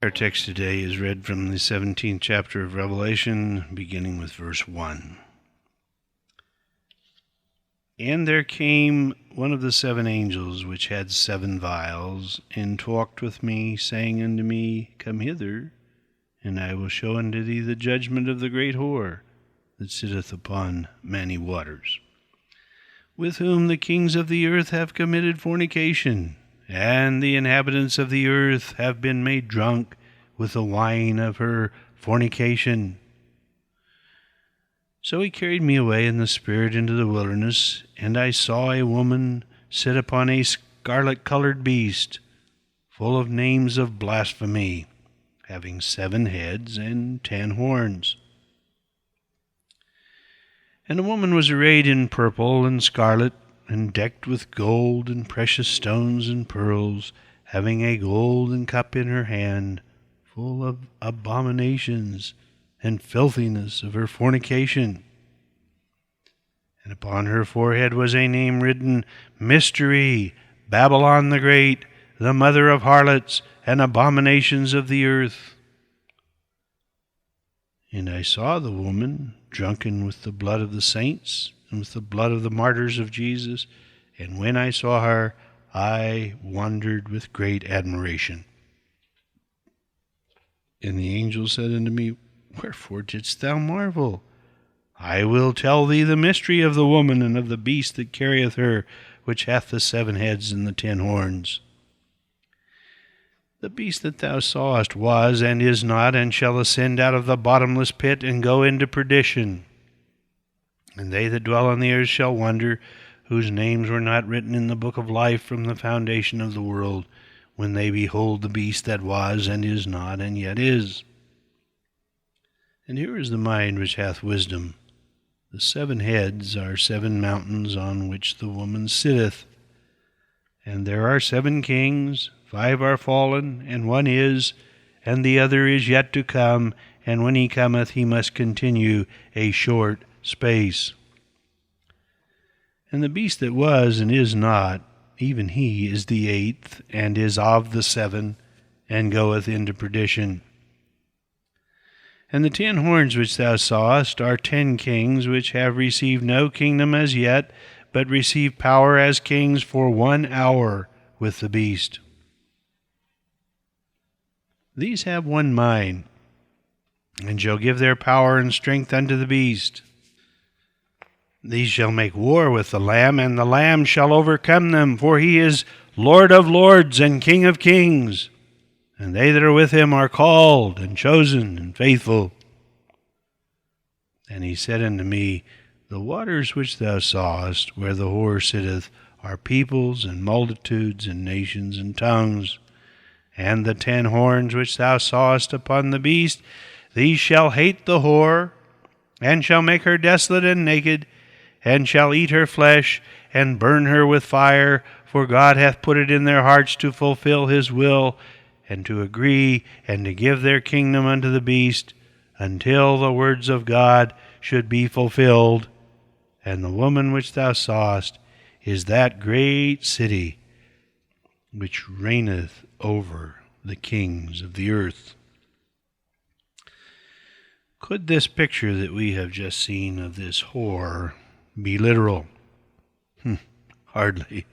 Our text today is read from the 17th chapter of Revelation, beginning with verse 1. And there came one of the seven angels which had seven vials, and talked with me, saying unto me, Come hither, and I will show unto thee the judgment of the great whore, that sitteth upon many waters, with whom the kings of the earth have committed fornication, and the inhabitants of the earth have been made drunk with the wine of her fornication. So he carried me away in the spirit into the wilderness, and I saw a woman sit upon a scarlet-colored beast, full of names of blasphemy, having 7 heads and 10 horns. And the woman was arrayed in purple and scarlet, and decked with gold and precious stones and pearls, having a golden cup in her hand, full of abominations and filthiness of her fornication. And upon her forehead was a name written, Mystery, Babylon the Great, the mother of harlots and abominations of the earth. And I saw the woman drunken with the blood of the saints and with the blood of the martyrs of Jesus. And when I saw her, I wondered with great admiration. And the angel said unto me, Wherefore didst thou marvel? I will tell thee the mystery of the woman and of the beast that carrieth her, which hath the 7 heads and the 10 horns. The beast that thou sawest was, and is not, and shall ascend out of the bottomless pit, and go into perdition. And they that dwell on the earth shall wonder, whose names were not written in the book of life from the foundation of the world, when they behold the beast that was, and is not, and yet is. And here is the mind which hath wisdom. The 7 heads are 7 mountains on which the woman sitteth. And there are 7 kings, 5 are fallen, and 1 is, and the other is yet to come, and when he cometh he must continue a short space. And the beast that was and is not, even he is the 8th, and is of the 7, and goeth into perdition. And the 10 horns which thou sawest are 10 kings, which have received no kingdom as yet, but receive power as kings for 1 hour with the beast. These have one mind, and shall give their power and strength unto the beast. These shall make war with the Lamb, and the Lamb shall overcome them, for he is Lord of lords and King of kings. And they that are with him are called and chosen and faithful. And he said unto me, The waters which thou sawest, where the whore sitteth, are peoples and multitudes and nations and tongues. And the 10 horns which thou sawest upon the beast, these shall hate the whore, and shall make her desolate and naked, and shall eat her flesh, and burn her with fire, for God hath put it in their hearts to fulfill his will, and to agree, and to give their kingdom unto the beast, until the words of God should be fulfilled. And the woman which thou sawest is that great city, which reigneth over the kings of the earth. Could this picture that we have just seen of this whore be literal? Hardly.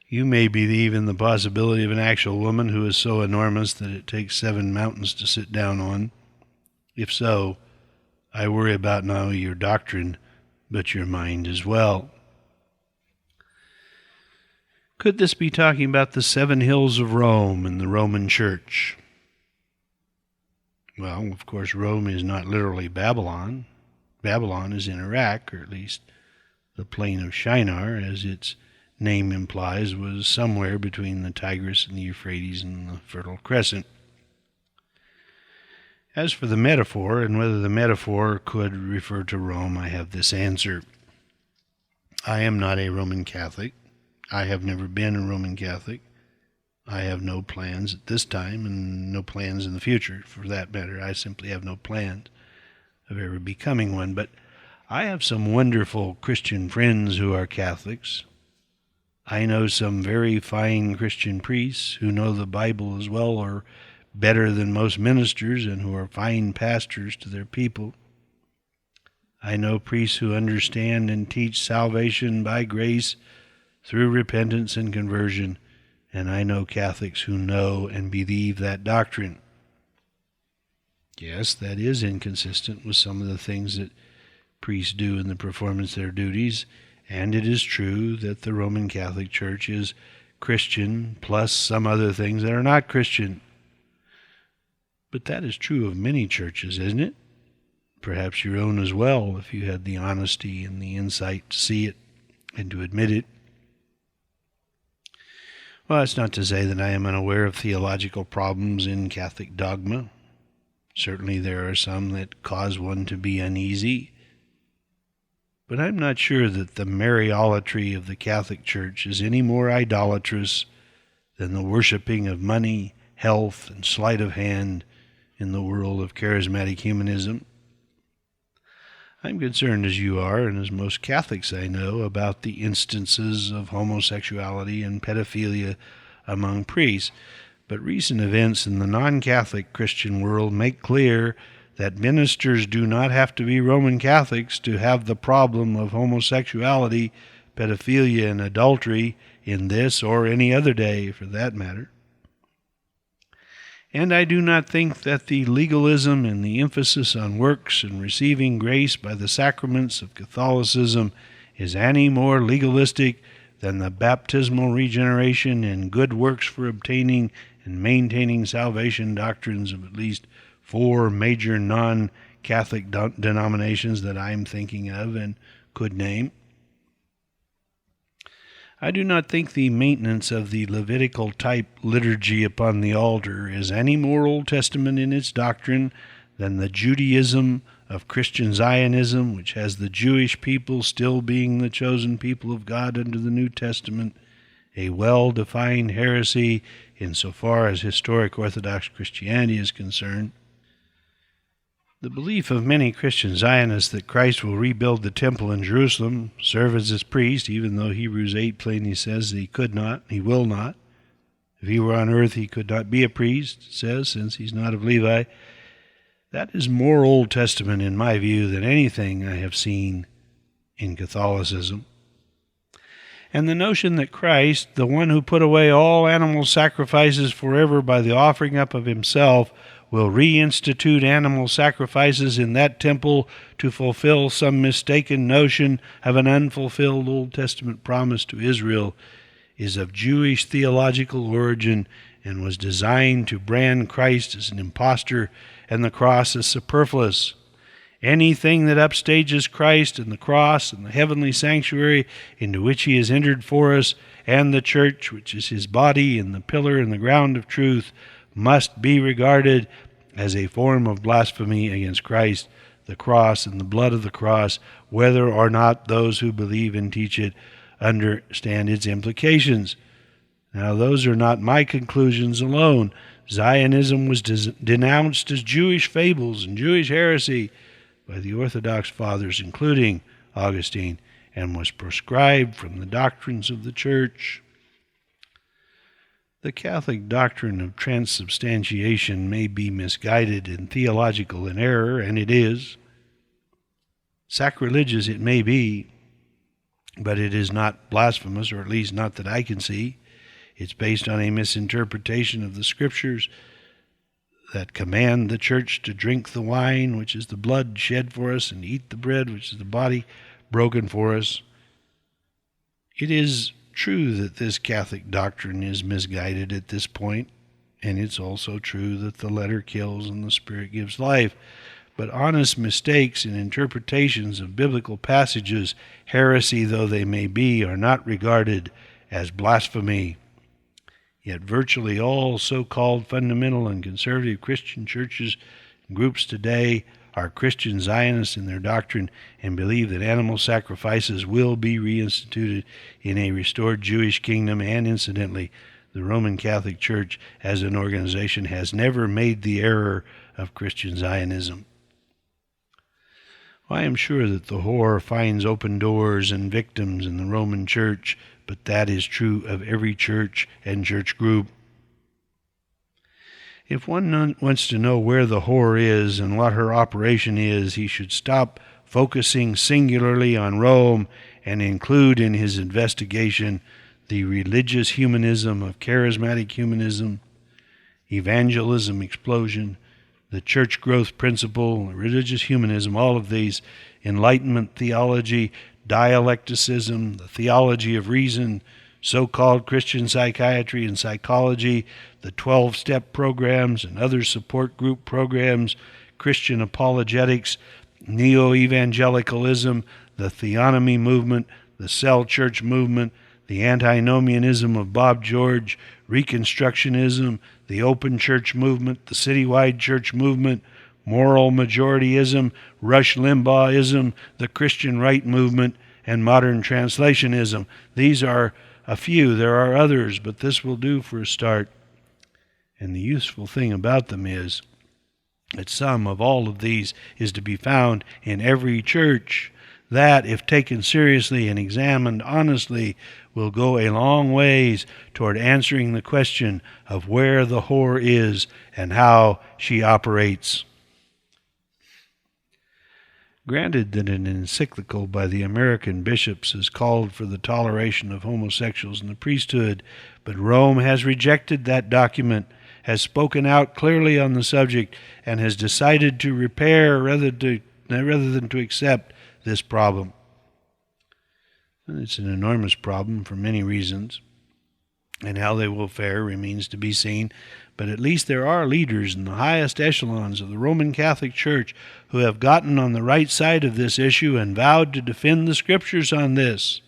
You may believe in the possibility of an actual woman who is so enormous that it takes 7 mountains to sit down on. If so, I worry about not only your doctrine, but your mind as well. Could this be talking about the 7 hills of Rome and the Roman Church? Well, of course, Rome is not literally Babylon. Babylon is in Iraq, or at least the plain of Shinar, as its name implies, was somewhere between the Tigris and the Euphrates and the Fertile Crescent. As for the metaphor, and whether the metaphor could refer to Rome, I have this answer. I am not a Roman Catholic. I have never been a Roman Catholic. I have no plans at this time, and no plans in the future, for that matter. I simply have no plans of ever becoming one. But I have some wonderful Christian friends who are Catholics. I know some very fine Christian priests who know the Bible as well or better than most ministers and who are fine pastors to their people. I know priests who understand and teach salvation by grace through repentance and conversion, and I know Catholics who know and believe that doctrine. Yes, that is inconsistent with some of the things that priests do in the performance of their duties, and it is true that the Roman Catholic Church is Christian plus some other things that are not Christian. But that is true of many churches, isn't it? Perhaps your own as well, if you had the honesty and the insight to see it and to admit it. Well, that's not to say that I am unaware of theological problems in Catholic dogma. Certainly there are some that cause one to be uneasy. But I'm not sure that the Mariolatry of the Catholic Church is any more idolatrous than the worshiping of money, health, and sleight of hand in the world of charismatic humanism. I'm concerned, as you are, and as most Catholics I know, about the instances of homosexuality and pedophilia among priests. But recent events in the non-Catholic Christian world make clear that ministers do not have to be Roman Catholics to have the problem of homosexuality, pedophilia, and adultery in this or any other day, for that matter. And I do not think that the legalism and the emphasis on works and receiving grace by the sacraments of Catholicism is any more legalistic than the baptismal regeneration and good works for obtaining and maintaining salvation doctrines of at least 4 major non-Catholic denominations that I'm thinking of and could name. I do not think the maintenance of the Levitical type liturgy upon the altar is any more Old Testament in its doctrine than the Judaism of Christian Zionism, which has the Jewish people still being the chosen people of God under the New Testament, a well-defined heresy insofar as historic Orthodox Christianity is concerned. The belief of many Christian Zionists that Christ will rebuild the temple in Jerusalem, serve as his priest, even though Hebrews 8 plainly says that he could not, he will not. If he were on earth, he could not be a priest, it says, since he's not of Levi. That is more Old Testament in my view than anything I have seen in Catholicism. And the notion that Christ, the one who put away all animal sacrifices forever by the offering up of himself, will reinstitute animal sacrifices in that temple to fulfill some mistaken notion of an unfulfilled Old Testament promise to Israel, is of Jewish theological origin and was designed to brand Christ as an impostor and the cross as superfluous. Anything that upstages Christ and the cross and the heavenly sanctuary into which he has entered for us, and the church, which is his body and the pillar and the ground of truth, must be regarded as a form of blasphemy against Christ, the cross, and the blood of the cross, whether or not those who believe and teach it understand its implications. Now, those are not my conclusions alone. Zionism was denounced as Jewish fables and Jewish heresy by the Orthodox Fathers, including Augustine, and was proscribed from the doctrines of the Church. The Catholic doctrine of transubstantiation may be misguided and theological in error, and it is. Sacrilegious it may be, but it is not blasphemous, or at least not that I can see. It's based on a misinterpretation of the Scriptures that command the church to drink the wine, which is the blood shed for us, and eat the bread, which is the body broken for us. It is true that this Catholic doctrine is misguided at this point, and it's also true that the letter kills and the Spirit gives life. But honest mistakes in interpretations of biblical passages, heresy though they may be, are not regarded as blasphemy. Yet virtually all so-called fundamental and conservative Christian churches and groups today are Christian Zionists in their doctrine and believe that animal sacrifices will be reinstituted in a restored Jewish kingdom, and incidentally, the Roman Catholic Church as an organization has never made the error of Christian Zionism. I am sure that the whore finds open doors and victims in the Roman Church, but that is true of every church and church group. If one wants to know where the whore is and what her operation is, he should stop focusing singularly on Rome and include in his investigation the religious humanism of charismatic humanism, evangelism explosion, the church growth principle, religious humanism, all of these, Enlightenment theology, dialecticism, the theology of reason, so-called Christian psychiatry and psychology, the 12-step programs and other support group programs, Christian apologetics, neo-evangelicalism, the theonomy movement, the cell church movement, the antinomianism of Bob George, Reconstructionism, the open church movement, the citywide church movement, moral majorityism, Rush Limbauhism, the Christian right movement, and modern translationism. These are a few. There are others, but this will do for a start. And the useful thing about them is that some of all of these is to be found in every church. That, if taken seriously and examined honestly, will go a long ways toward answering the question of where the whore is and how she operates. Granted that an encyclical by the American bishops has called for the toleration of homosexuals in the priesthood, but Rome has rejected that document, has spoken out clearly on the subject, and has decided to repair rather than to accept this problem. It's an enormous problem for many reasons, and how they will fare remains to be seen, but at least there are leaders in the highest echelons of the Roman Catholic Church who have gotten on the right side of this issue and vowed to defend the Scriptures on this.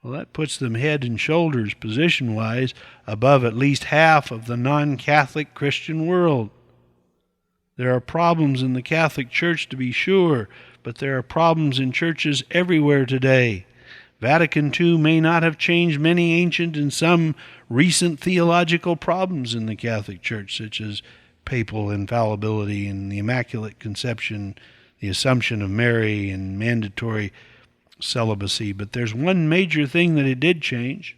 Well, that puts them head and shoulders, position-wise, above at least half of the non-Catholic Christian world. There are problems in the Catholic Church, to be sure, but there are problems in churches everywhere today. Vatican II may not have changed many ancient and some recent theological problems in the Catholic Church, such as papal infallibility and the Immaculate Conception, the Assumption of Mary, and mandatory celibacy. But there's one major thing that it did change.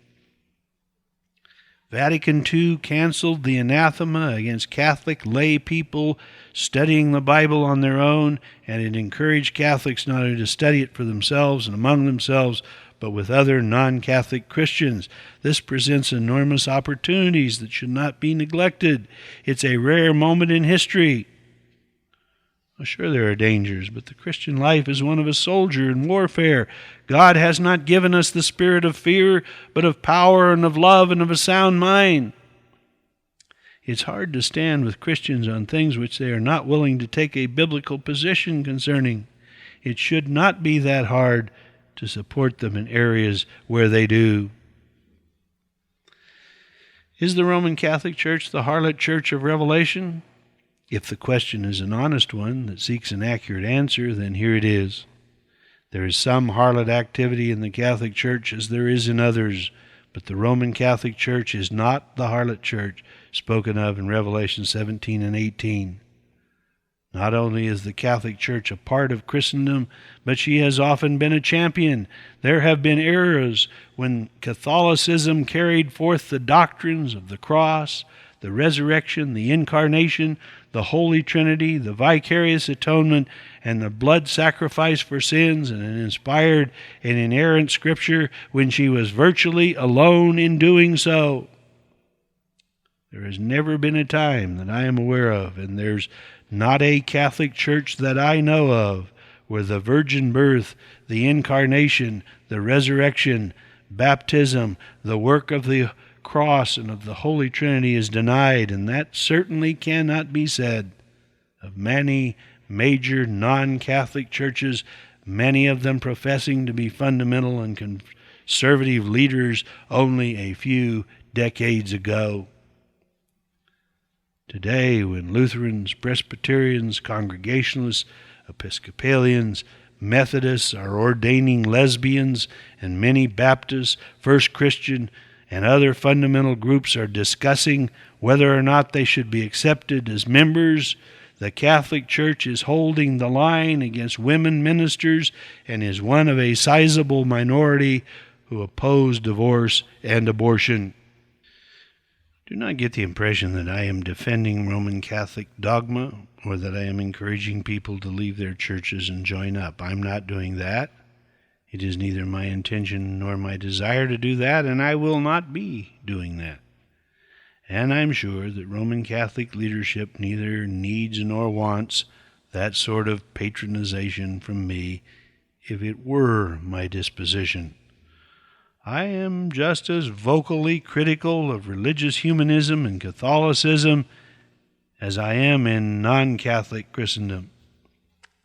Vatican II canceled the anathema against Catholic lay people studying the Bible on their own, and it encouraged Catholics not only to study it for themselves and among themselves, but with other non-Catholic Christians. This presents enormous opportunities that should not be neglected. It's a rare moment in history. Well, sure, there are dangers, but the Christian life is one of a soldier in warfare. God has not given us the spirit of fear, but of power and of love and of a sound mind. It's hard to stand with Christians on things which they are not willing to take a biblical position concerning. It should not be that hard to support them in areas where they do. Is the Roman Catholic Church the harlot church of Revelation? If the question is an honest one that seeks an accurate answer, then here it is. There is some harlot activity in the Catholic Church as there is in others, but the Roman Catholic Church is not the harlot church spoken of in Revelation 17 and 18. Not only is the Catholic Church a part of Christendom, but she has often been a champion. There have been eras when Catholicism carried forth the doctrines of the cross, the resurrection, the incarnation, the Holy Trinity, the vicarious atonement, and the blood sacrifice for sins, and an inspired and inerrant Scripture when she was virtually alone in doing so. There has never been a time that I am aware of, and there's not a Catholic church that I know of, where the virgin birth, the incarnation, the resurrection, baptism, the work of the cross and of the Holy Trinity is denied, and that certainly cannot be said of many major non-Catholic churches, many of them professing to be fundamental and conservative leaders only a few decades ago. Today, when Lutherans, Presbyterians, Congregationalists, Episcopalians, Methodists are ordaining lesbians, and many Baptists, First Christian, and other fundamental groups are discussing whether or not they should be accepted as members, the Catholic Church is holding the line against women ministers and is one of a sizable minority who oppose divorce and abortion. Do not get the impression that I am defending Roman Catholic dogma or that I am encouraging people to leave their churches and join up. I'm not doing that. It is neither my intention nor my desire to do that, and I will not be doing that. And I'm sure that Roman Catholic leadership neither needs nor wants that sort of patronization from me if it were my disposition. I am just as vocally critical of religious humanism and Catholicism as I am in non-Catholic Christendom.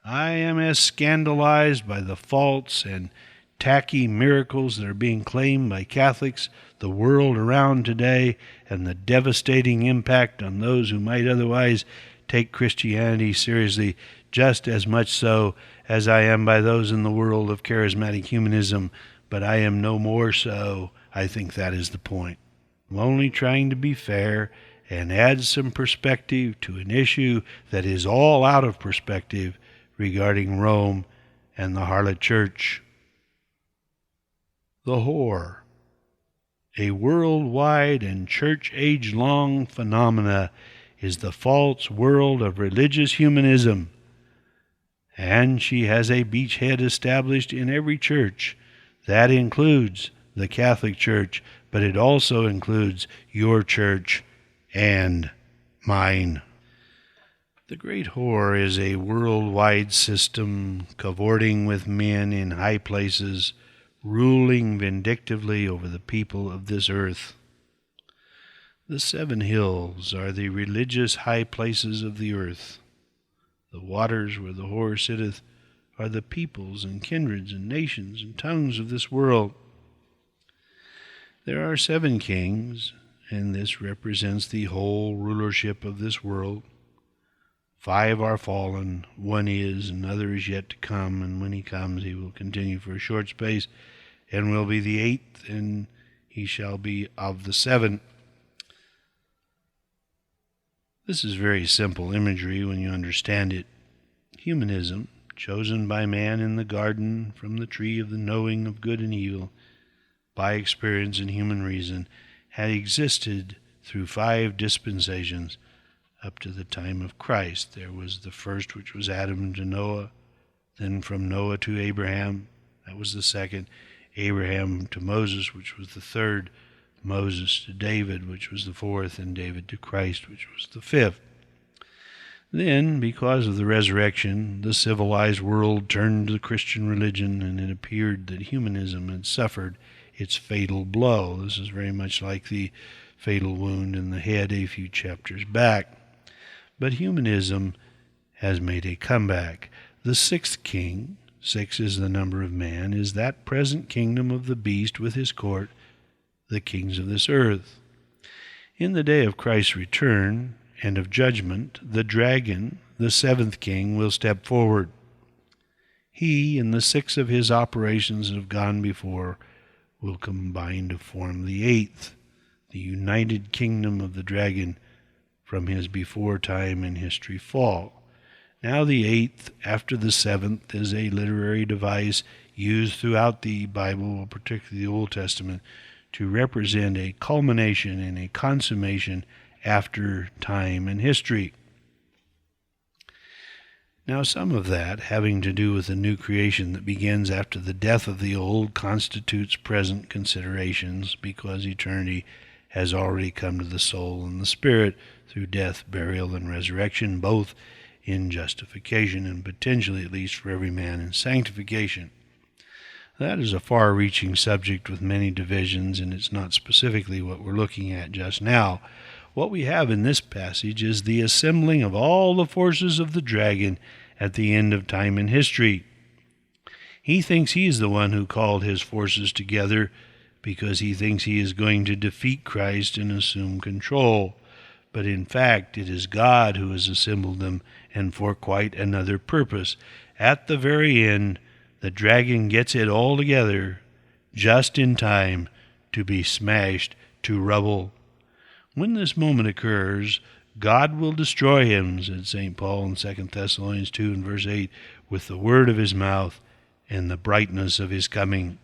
I am as scandalized by the false and tacky miracles that are being claimed by Catholics the world around today and the devastating impact on those who might otherwise take Christianity seriously, just as much so as I am by those in the world of charismatic humanism, but I am no more so. I think that is the point. I'm only trying to be fair and add some perspective to an issue that is all out of perspective regarding Rome and the harlot church. The whore, a worldwide and church-age-long phenomena, is the false world of religious humanism, and she has a beachhead established in every church. That includes the Catholic Church, but it also includes your church and mine. The great whore is a worldwide system cavorting with men in high places, ruling vindictively over the people of this earth. The 7 hills are the religious high places of the earth. The waters where the whore sitteth are the peoples and kindreds and nations and tongues of this world. There are 7 kings, and this represents the whole rulership of this world. 5 are fallen, 1 is, another is yet to come, and when he comes he will continue for a short space, and will be the 8th, and he shall be of the 7. This is very simple imagery when you understand it. Humanism, chosen by man in the garden from the tree of the knowing of good and evil, by experience and human reason, had existed through 5 dispensations up to the time of Christ. There was the first, which was Adam to Noah, then from Noah to Abraham, that was the second, Abraham to Moses, which was the third, Moses to David, which was the fourth, and David to Christ, which was the fifth. Then, because of the resurrection, the civilized world turned to the Christian religion, and it appeared that humanism had suffered its fatal blow. This is very much like the fatal wound in the head a few chapters back. But humanism has made a comeback. The 6th king, 6 is the number of man, is that present kingdom of the beast with his court, the kings of this earth. In the day of Christ's return and of judgment, the dragon, the 7th king, will step forward. He and the 6 of his operations that have gone before will combine to form the 8th, the united kingdom of the dragon from his before time and history fall. Now the 8th, after the 7th, is a literary device used throughout the Bible, particularly the Old Testament, to represent a culmination and a consummation after time and history. Now some of that, having to do with the new creation that begins after the death of the old, constitutes present considerations, because eternity has already come to the soul and the spirit through death, burial, and resurrection, both in justification and potentially, at least for every man, in sanctification. That is a far-reaching subject with many divisions, and it's not specifically what we're looking at just now. What we have in this passage is the assembling of all the forces of the dragon at the end of time and history. He thinks he is the one who called his forces together because he thinks he is going to defeat Christ and assume control. But in fact, it is God who has assembled them, and for quite another purpose. At the very end, the dragon gets it all together, just in time to be smashed to rubble. When this moment occurs, God will destroy him, said St. Paul in 2 Thessalonians 2 and verse 8, with the word of his mouth and the brightness of his coming.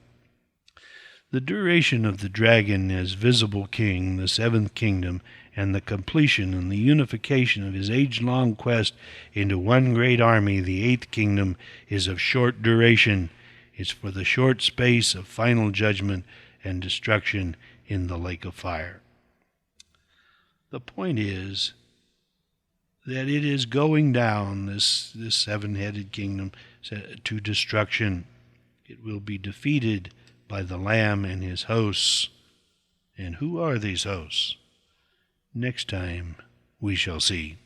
The duration of the dragon as visible king, the seventh kingdom, and the completion and the unification of his age-long quest into one great army, the eighth kingdom, is of short duration. It's for the short space of final judgment and destruction in the lake of fire. The point is that it is going down, this seven-headed kingdom, to destruction. It will be defeated by the Lamb and his hosts. And who are these hosts? Next time we shall see.